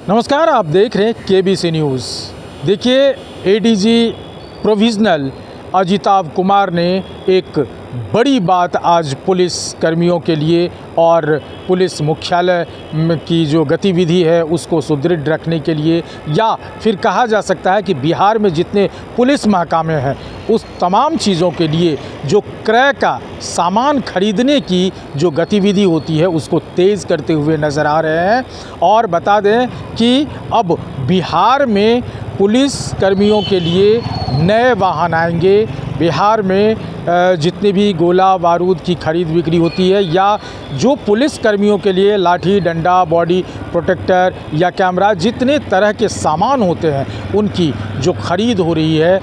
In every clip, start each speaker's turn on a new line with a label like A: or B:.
A: नमस्कार, आप देख रहे हैं केबीसी न्यूज़। देखिए, एडीजी प्रोविजनल अजिताभ कुमार ने एक बड़ी बात आज पुलिस कर्मियों के लिए और पुलिस मुख्यालय की जो गतिविधि है उसको सुदृढ़ रखने के लिए, या फिर कहा जा सकता है कि बिहार में जितने पुलिस महकामे हैं उस तमाम चीज़ों के लिए जो क्रय का सामान खरीदने की जो गतिविधि होती है उसको तेज़ करते हुए नज़र आ रहे हैं। और बता दें कि अब बिहार में पुलिस कर्मियों के लिए नए वाहन आएंगे। बिहार में जितने भी गोला बारूद की खरीद बिक्री होती है, या जो पुलिस कर्मियों के लिए लाठी डंडा, बॉडी प्रोटेक्टर या कैमरा, जितने तरह के सामान होते हैं उनकी जो खरीद हो रही है,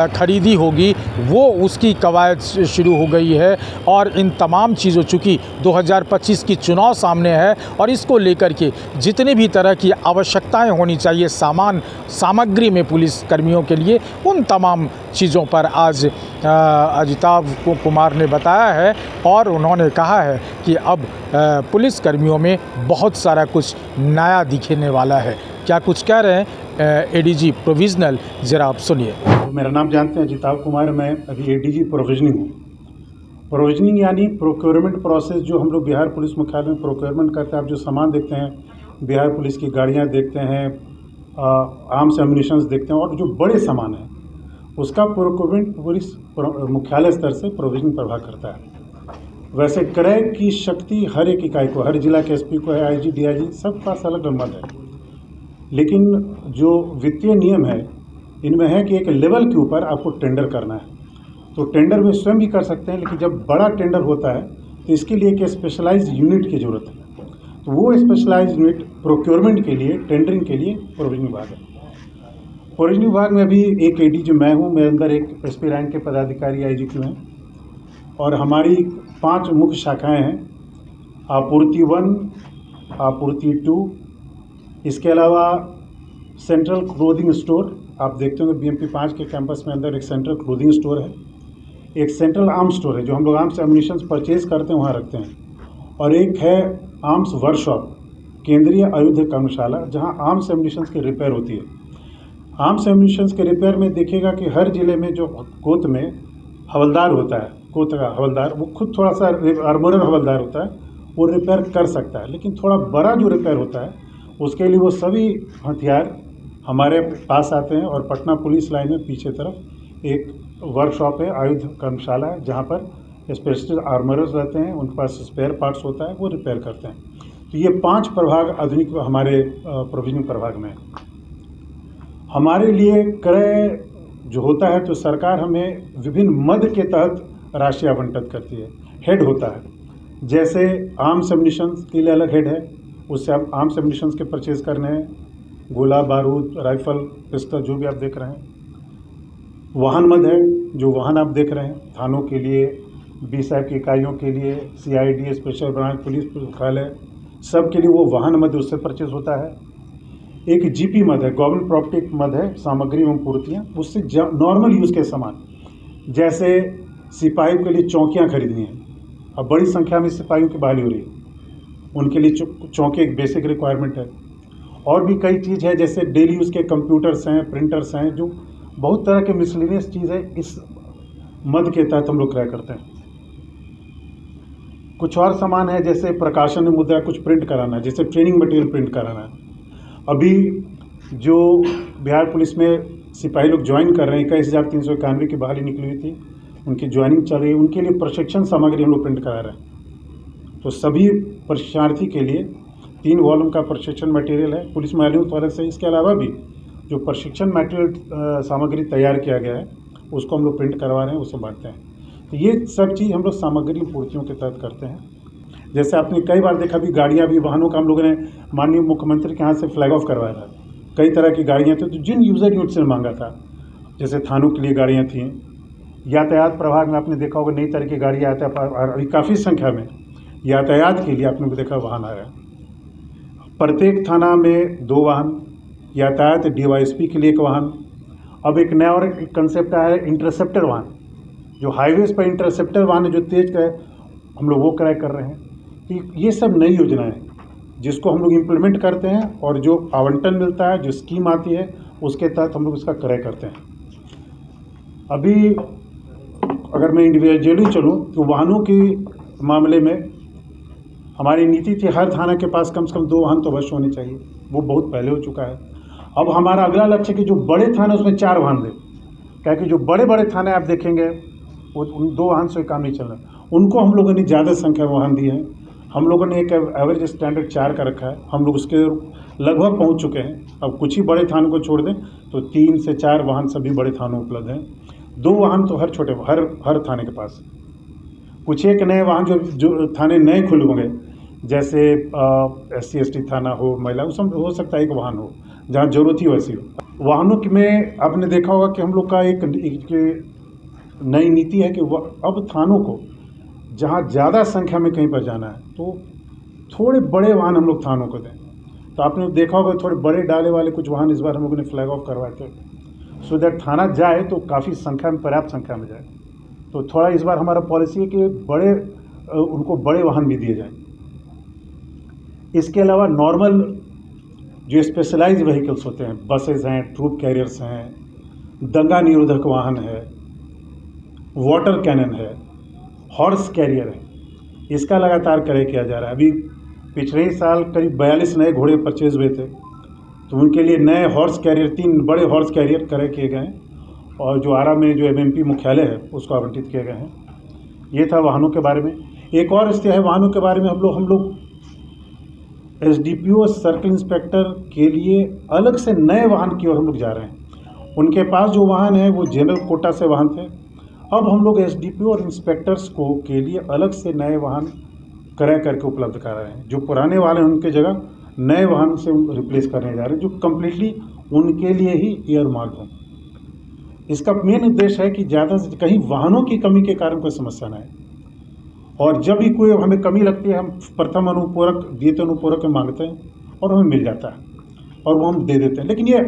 A: खरीदी होगी, वो उसकी कवायद शुरू हो गई है। और इन तमाम चीज़ों, चूँकि 2025 की चुनाव सामने है और इसको लेकर के जितने भी तरह की आवश्यकताएं होनी चाहिए सामग्री में पुलिस कर्मियों के लिए, उन तमाम चीज़ों पर आज अजिताभ कुमार ने बताया है। और उन्होंने कहा है कि अब पुलिस कर्मियों में बहुत सारा कुछ नया दिखने वाला है। क्या कुछ कह रहे हैं एडीजी प्रोविजनल, ज़रा आप सुनिए।
B: मेरा नाम जानते हैं अजिताभ कुमार। मैं अभी एडीजी प्रोविजनिंग हूँ। प्रोविजनिंग यानी प्रोक्योरमेंट प्रोसेस, जो हम लोग बिहार पुलिस मुख्यालय में प्रोक्योरमेंट करते हैं। आप जो सामान देखते हैं, बिहार पुलिस की गाड़ियाँ देखते हैं, आर्म्स एम्युनिशंस देखते हैं, और जो बड़े सामान हैं उसका प्रोक्योरमेंट पुलिस मुख्यालय स्तर से प्रोविजनिंग प्रभाग करता है। वैसे क्रय की शक्ति हर एक इकाई को, हर जिला के एसपी को है, आईजी डीआईजी सब पास अलग नंबर है। लेकिन जो वित्तीय नियम है इनमें है कि एक लेवल के ऊपर आपको टेंडर करना है। तो टेंडर में स्वयं भी कर सकते हैं, लेकिन जब बड़ा टेंडर होता है तो इसके लिए एक स्पेशलाइज्ड यूनिट की ज़रूरत है। तो वो स्पेशलाइज्ड यूनिट प्रोक्योरमेंट के लिए, टेंडरिंग के लिए प्रोविजनिंग विभाग है। प्रोविजनिंग विभाग में अभी एक एडीजी मैं हूँ, मेरे अंदर एक एसपी रैंक के पदाधिकारी आईजीक्यू हैं, और हमारी 5 मुख्य शाखाएं हैं। आपूर्ति 1, आपूर्ति 2, इसके अलावा सेंट्रल क्लोथिंग स्टोर, आप देखते होंगे बीएमपी 5 के कैंपस में अंदर एक सेंट्रल क्लोथिंग स्टोर है। एक सेंट्रल आर्म्स स्टोर है, जो हम लोग आर्म्स एम्युनिशंस परचेज करते हैं वहाँ रखते हैं। और एक है आर्म्स वर्कशॉप, केंद्रीय आयुध कर्मशाला, जहाँ आर्म्स एम्युनिशंस की रिपेयर होती है। आर्म्स एम्युनिशंस के रिपेयर में देखिएगा कि हर जिले में जो कोत में हवलदार होता है, कोत का हवलदार, वो खुद थोड़ा सा आर्मोरर हवलदार होता है, वो रिपेयर कर सकता है। लेकिन थोड़ा बड़ा जो रिपेयर होता है उसके लिए वो सभी हथियार हमारे पास आते हैं। और पटना पुलिस लाइन में पीछे तरफ एक वर्कशॉप है, आयुध कर्मशाला है, जहाँ पर स्पेशलिस्ट आर्मरर्स रहते हैं, उनके पास स्पेयर पार्ट्स होता है, वो रिपेयर करते हैं। तो ये 5 प्रभाग आधुनिक हमारे प्रोविजनिंग प्रभाग में है। हमारे लिए क्रय जो होता है तो सरकार हमें विभिन्न मद के तहत राशि आवंटित करती है। हेड होता है, जैसे आर्म्स एम्युनिशंस के लिए अलग हेड है, उससे आप आर्म्स एम्युनिशंस के परचेज करने हैं, गोला बारूद, राइफल, पिस्टल, जो भी आप देख रहे हैं। वाहन मद है, जो वाहन आप देख रहे हैं थानों के लिए, बीएसएफ की इकाइयों के लिए, सीआईडी, स्पेशल ब्रांच, पुलिस मुख्यालय, सब के लिए वो वाहन मद उससे परचेज होता है। एक जीपी मद है, गवर्नमेंट प्रॉपर्टी मद है, सामग्री एवं पूर्तियाँ, उससे नॉर्मल यूज़ के सामान, जैसे सिपाही के लिए चौकियाँ खरीदनी है। अब बड़ी संख्या में सिपाहियों की बहाली हो रही है, उनके लिए चौकी एक बेसिक रिक्वायरमेंट है। और भी कई चीज़ है, जैसे डेली यूज़ के कंप्यूटर्स हैं, प्रिंटर्स हैं, जो बहुत तरह के मिसलेनियस चीज़ है, इस मद के तहत हम लोग क्रय करते हैं। कुछ और सामान है, जैसे प्रकाशन में मुद्रा कुछ प्रिंट कराना है, जैसे ट्रेनिंग मटेरियल प्रिंट कराना है। अभी जो बिहार पुलिस में सिपाही लोग ज्वाइन कर रहे हैं, 21,391 की बहाली निकली हुई थी, उनकी ज्वाइनिंग चल रही है, उनके लिए प्रशिक्षण सामग्री हम लोग प्रिंट करा रहे हैं। तो सभी प्रशिक्षणार्थी के लिए 3 वॉल्यूम का प्रशिक्षण मटेरियल है पुलिस महानिदेशालय द्वारा से। इसके अलावा भी जो प्रशिक्षण मटेरियल सामग्री तैयार किया गया है उसको हम लोग प्रिंट करवा रहे हैं, उसे बांटते हैं। तो ये सब चीज़ हम लोग सामग्री पूर्तियों के तहत करते हैं। जैसे आपने कई बार देखा भी, गाड़ियाँ भी, वाहनों का हम लोगों ने माननीय मुख्यमंत्री के यहाँ से फ्लैग ऑफ करवाया था। कई तरह की गाड़ियाँ थी, तो जिन यूज़र यूनिट से मांगा था, जैसे थानों के लिए गाड़ियाँ थीं, यातायात प्रभाग में आपने देखा होगा नई तरह की गाड़ियाँ आती है, और अभी काफ़ी संख्या में यातायात के लिए आपने देखा वाहन आ रहा है। प्रत्येक थाना में 2 वाहन, यातायात डीवाईएसपी के लिए 1 वाहन। अब एक नया और एक कंसेप्ट आया है, इंटरसेप्टर वाहन, जो हाईवेज़ पर इंटरसेप्टर वाहन जो तेज का है, हम लोग वो क्रय कर रहे हैं। तो ये सब नई योजनाएं हैं जिसको हम लोग इम्प्लीमेंट करते हैं और जो आवंटन मिलता है, जो स्कीम आती है, उसके तहत हम लोग इसका क्रय करते हैं। अभी अगर मैं इंडिविजुअली चलूँ तो वाहनों के मामले में हमारी नीति थी हर थाना के पास कम से कम 2 वाहन तो अवश्य होने चाहिए। वो बहुत पहले हो चुका है। अब हमारा अगला लक्ष्य कि जो बड़े थाने उसमें 4 वाहन दें, क्या कि जो बड़े बड़े थाने आप देखेंगे वो उन 2 वाहन से काम नहीं चल रहा। उनको हम लोगों ने ज़्यादा संख्या में वाहन दिए हैं। हम लोगों ने एक एवरेज स्टैंडर्ड 4 का रखा है। हम लोग उसके लगभग पहुंच चुके हैं। अब कुछ ही बड़े थानों को छोड़ दें तो 3 से 4 वाहन सभी बड़े थानों में उपलब्ध हैं। 2 वाहन तो हर थाने के पास। कुछ एक नए वाहन जो थाने नए खुले होंगे, जैसे SC ST थाना हो, महिला, उसमें हो सकता है एक वाहन हो जहाँ जरूरत ही वैसी हो। वाहनों में आपने देखा होगा कि हम लोग का एक नई नीति है कि अब थानों को जहाँ ज़्यादा संख्या में कहीं पर जाना है तो थोड़े बड़े वाहन हम लोग थानों को दें। तो आपने देखा होगा थोड़े बड़े डाले वाले कुछ वाहन इस बार हम लोगों ने फ्लैग ऑफ करवाए थे, सो दैट थाना जाए तो काफ़ी संख्या में, पर्याप्त संख्या में जाए। तो थोड़ा इस बार हमारा पॉलिसी है कि उनको बड़े वाहन भी दिए जाएँ। इसके अलावा नॉर्मल जो स्पेशलाइज व्हीकल्स होते हैं, बसेज हैं, ट्रूप कैरियर्स हैं, दंगा निरोधक वाहन है, वाटर कैनन है, हॉर्स कैरियर है, इसका लगातार क्रय किया जा रहा है। अभी पिछले साल करीब 42 नए घोड़े परचेज हुए थे, तो उनके लिए नए हॉर्स कैरियर, 3 बड़े हॉर्स कैरियर क्रय किए गए हैं और जो आरा में जो MMP मुख्यालय है उसको आवंटित किए गए हैं। ये था वाहनों के बारे में। एक और स्थिति है वाहनों के बारे में, हम लोग SDPO सर्कल इंस्पेक्टर के लिए अलग से नए वाहन की ओर हम लोग जा रहे हैं। उनके पास जो वाहन है वो जनरल कोटा से वाहन थे। अब हम लोग SDPO और इंस्पेक्टर्स को के लिए अलग से नए वाहन क्रय करके उपलब्ध करा रहे हैं। जो पुराने वाहन हैं उनके जगह नए वाहन से रिप्लेस करने जा रहे हैं, जो कम्प्लीटली उनके लिए ही ईयरमार्क हों। इसका मेन उद्देश्य है कि ज़्यादा से कहीं वाहनों की कमी के कारण कोई समस्या न आए, और जब भी कोई हमें कमी लगती है हम प्रथम अनुपूरक, द्वितीय अनुपूरक में मांगते हैं और हमें मिल जाता है और वो हम दे देते हैं। लेकिन ये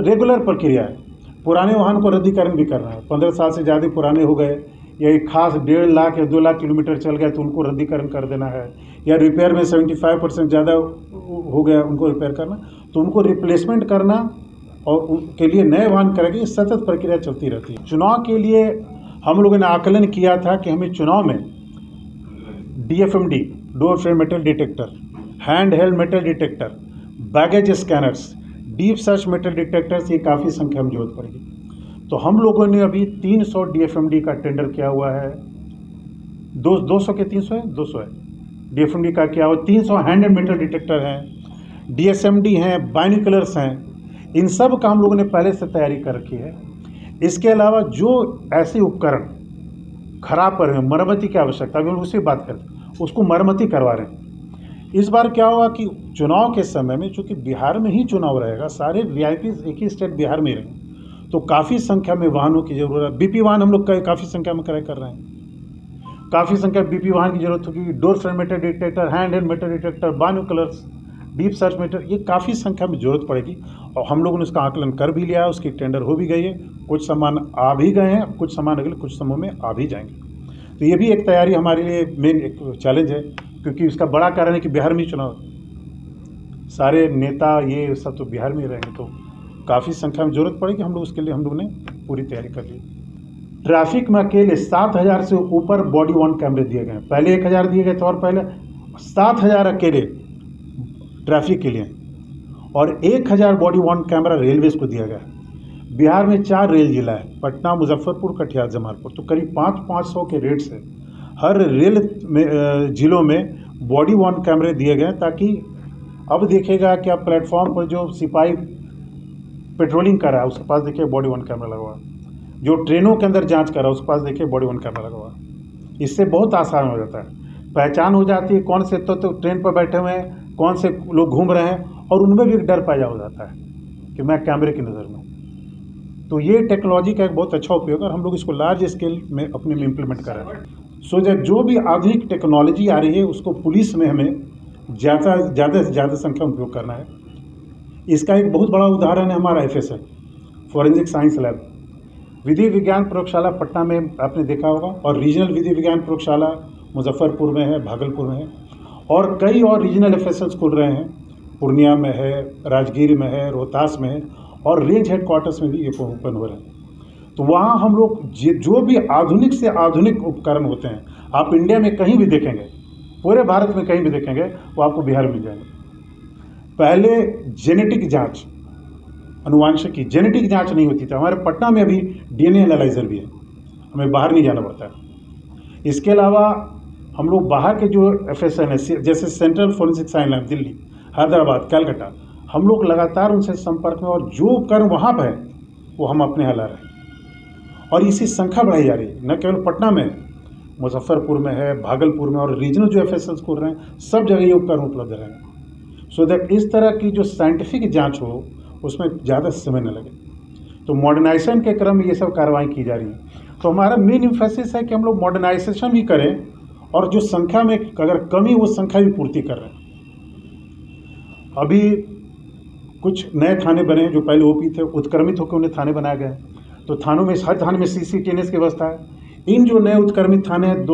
B: रेगुलर प्रक्रिया है। पुराने वाहन को रद्दीकरण भी करना है। 15 साल से ज़्यादा पुराने हो गए या एक खास 1.5 लाख या 2 लाख किलोमीटर चल गया तो उनको रद्दीकरण कर देना है, या रिपेयर में 75% ज़्यादा हो गया उनको रिपेयर करना, तो उनको रिप्लेसमेंट करना और उनके लिए नए वाहन करेंगे। ये सतत प्रक्रिया चलती रहती है। चुनाव के लिए हम लोगों ने आकलन किया था कि हमें चुनाव में DFMD, door frame metal detector, hand held metal detector, baggage scanners, deep search metal detectors, ये काफ़ी संख्या में जरूरत पड़ेगी। तो हम लोगों ने अभी 300 DFMD का टेंडर किया हुआ है। 200 के 300 है, 200 है DFMD का किया हुआ। 300 हैंड एंड मेटल डिटेक्टर हैं, DSMD हैं, बाइनोकुलर्स हैं। इन सब का हम लोगों ने पहले से तैयारी कर रखी है। इसके अलावा जो ऐसे उपकरण खराब पर हैं, मरम्मती की आवश्यकता, अभी हम उसी बात करते हैं, उसको मरम्मती करवा रहे हैं। इस बार क्या होगा कि चुनाव के समय में, चूँकि बिहार में ही चुनाव रहेगा, सारे VIPs एक ही स्टेट बिहार में ही रहेंगे, तो काफ़ी संख्या में वाहनों की जरूरत है। BP वाहन हम लोग काफ़ी संख्या में क्रय कर रहे हैं। काफ़ी संख्या में BP वाहन की जरूरत होगी। Door frame metal detector, hand held metal detector, binoculars, deep search metal, ये काफ़ी संख्या में जरूरत पड़ेगी और हम लोगों ने उसका आकलन कर भी लिया है। उसकी टेंडर हो भी गई है। कुछ सामान आ भी गए हैं, कुछ सामान अगले कुछ समय में आ भी जाएंगे। तो ये भी एक तैयारी हमारे लिए मेन एक चैलेंज है, क्योंकि इसका बड़ा कारण है कि बिहार में ही चुनाव, सारे नेता ये सब तो बिहार में ही रहेंगे, तो काफ़ी संख्या में जरूरत पड़ेगी। हम लोग उसके लिए हम लोग ने पूरी तैयारी कर ली। ट्रैफिक में अकेले 7000 से ऊपर बॉडी वर्न कैमरे दिए गए हैं। पहले 1000 दिए गए थे और पहले 7000 अकेले ट्रैफिक के लिए, और 1000 बॉडी वर्न कैमरा रेलवेज को दिया गया है। बिहार में 4 रेल जिला है, पटना, मुजफ्फरपुर, कटिहार, जमालपुर, तो करीब 500 के रेट से हर रेल में जिलों में बॉडी वर्न कैमरे दिए गए, ताकि अब देखेगा कि आप प्लेटफॉर्म पर जो सिपाही पेट्रोलिंग कर रहा है उसके पास देखिए बॉडी वर्न कैमरा लगा हुआ है, जो ट्रेनों के अंदर जांच कर रहा है उसके पास देखिए बॉडी वर्न कैमरा लगा हुआ है। इससे बहुत आसान हो जाता है, पहचान हो जाती है कौन से तो ट्रेन पर बैठे हुए हैं, कौन से लोग घूम रहे हैं, और उनमें भी एक डर पैदा हो जाता है कि मैं कैमरे की नज़र में। तो ये टेक्नोलॉजी का एक बहुत अच्छा उपयोग है और हम लोग इसको लार्ज स्केल में अपने में इम्प्लीमेंट कर रहे हैं। सो जो भी आधुनिक टेक्नोलॉजी आ रही है उसको पुलिस में हमें ज़्यादा से ज़्यादा संख्या में उपयोग करना है। इसका एक बहुत बड़ा उदाहरण है हमारा FSL, फॉरेंसिक साइंस लैब। विधि विज्ञान प्रयोगशाला पटना में आपने देखा होगा, और रीजनल विधि विज्ञान प्रयोगशाला मुजफ्फरपुर में है, भागलपुर में है, और कई और रीजनल एफएसएल्स खुल रहे हैं। पूर्णिया में है, राजगीर में है, रोहतास में है और रेंज हेडक्वार्टर्स में भी ये ओपन हो रहे हैं। तो वहाँ हम लोग जो भी आधुनिक से आधुनिक उपकरण होते हैं, आप इंडिया में कहीं भी देखेंगे, पूरे भारत में कहीं भी देखेंगे, वो आपको बिहार में मिल जाएंगे। पहले जेनेटिक जांच, अनुवांशिकी जेनेटिक जांच नहीं होती थी। हमारे पटना में अभी डीएनए एनालाइजर भी है, हमें बाहर नहीं जाना पड़ता है। इसके अलावा हम लोग बाहर के जो एफएसएन है, जैसे central forensic science lab Delhi, Hyderabad, Calcutta, हम लोग लगातार उनसे संपर्क में, और जो उपकरण वहाँ पर है वो हम अपने यहाँ ला रहे हैं और इसी संख्या बढ़ाई जा रही है। न केवल पटना में, मुजफ्फरपुर में है, भागलपुर में, और रीजनल जो एफएसएल्स खोल रहे हैं, सब जगह ये उपकरण उपलब्ध रहेंगे, सो दैट इस तरह की जो साइंटिफिक जांच हो उसमें ज़्यादा समय न लगे। तो मॉडर्नाइजेशन के क्रम में ये सब कार्रवाई की जा रही है। तो हमारा मेन इम्फेसिस है कि हम लोग मॉडर्नाइजेशन भी करें और जो संख्या में अगर कमी, वो संख्या भी पूर्ति कर रहे हैं। अभी कुछ नए थाने बने हैं, जो पहले ओपी थे, उत्क्रमित होकर उन्हें थाने बनाए गए हैं। तो थानों में, हर थाने में CCTNS की व्यवस्था है। इन जो नए उत्क्रमित थाने हैं,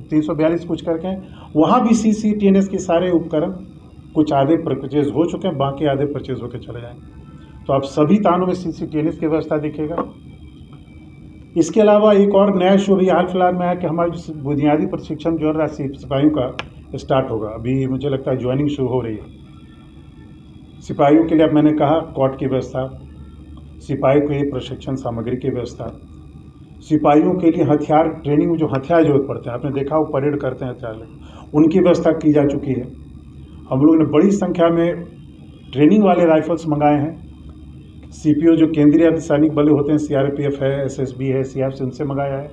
B: 342 कुछ करके हैं, वहाँ भी CCTNS के सारे उपकरण, कुछ आधे परचेज हो चुके हैं, बाकी आधे परचेज होकर चले जाएंगे। तो आप सभी थानों में CCTNS की व्यवस्था दिखेगा। इसके अलावा एक और नया इशू भी हाल फिलहाल में है कि हमारा जो बुनियादी प्रशिक्षण जो है सिपाहियों का स्टार्ट होगा। अभी मुझे लगता है ज्वाइनिंग शुरू हो रही है सिपाहियों के लिए। अब मैंने कहा कॉट की व्यवस्था, सिपाही के लिए प्रशिक्षण सामग्री की व्यवस्था, सिपाहियों के लिए हथियार ट्रेनिंग में जो हथियार जरूरत पड़ते हैं, आपने देखा वो परेड करते हैं हथियार लेकर, उनकी व्यवस्था की जा चुकी है। हम लोगों ने बड़ी संख्या में ट्रेनिंग वाले राइफल्स मंगाए हैं। CPO जो केंद्रीय अर्धसैनिक बल होते हैं, CRPF है, SSB है, CF, उनसे मंगाया है,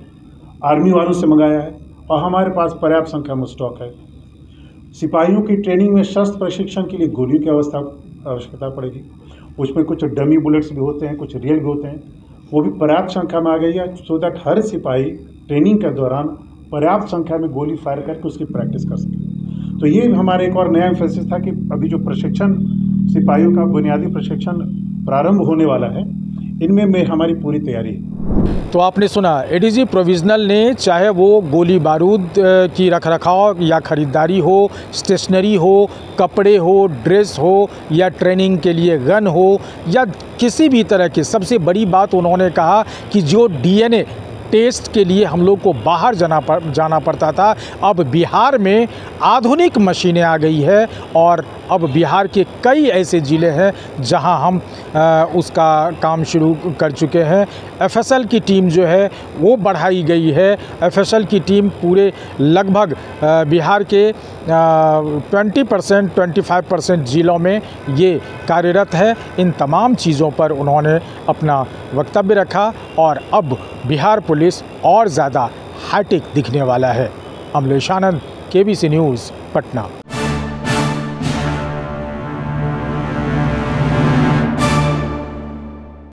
B: आर्मी वालों से मंगाया है, और हमारे पास पर्याप्त संख्या में स्टॉक है। सिपाहियों की ट्रेनिंग में शस्त्र प्रशिक्षण के लिए गोलियों की आवश्यकता पड़ेगी। उसमें कुछ डमी बुलेट्स भी होते हैं, कुछ रियल भी होते हैं, वो भी पर्याप्त संख्या में आ गई है, सो दैट हर सिपाही ट्रेनिंग के दौरान पर्याप्त संख्या में गोली फायर करके उसकी प्रैक्टिस कर सके। तो ये हमारा एक और नया एम्फेसिस था कि अभी जो प्रशिक्षण सिपाहियों का बुनियादी प्रशिक्षण प्रारंभ होने वाला है, इनमें हमारी पूरी तैयारी है।
A: तो आपने सुना, ADG प्रोविजनल ने, चाहे वो गोली बारूद की रखरखाव या ख़रीदारी हो, स्टेशनरी हो, कपड़े हो, ड्रेस हो, या ट्रेनिंग के लिए गन हो, या किसी भी तरह की, सबसे बड़ी बात उन्होंने कहा कि जो DNA टेस्ट के लिए हम लोग को बाहर जाना पड़ता था, अब बिहार में आधुनिक मशीनें आ गई है और अब बिहार के कई ऐसे ज़िले हैं जहां हम उसका काम शुरू कर चुके हैं। FSL की टीम जो है वो बढ़ाई गई है। FSL की टीम पूरे लगभग बिहार के 20% 25% ज़िलों में ये कार्यरत है। इन तमाम चीज़ों पर उन्होंने अपना वक्तव्य रखा और अब बिहार पुलिस और ज़्यादा हाईटेक दिखने वाला है। अमलेश आनंद, KBC न्यूज़, पटना।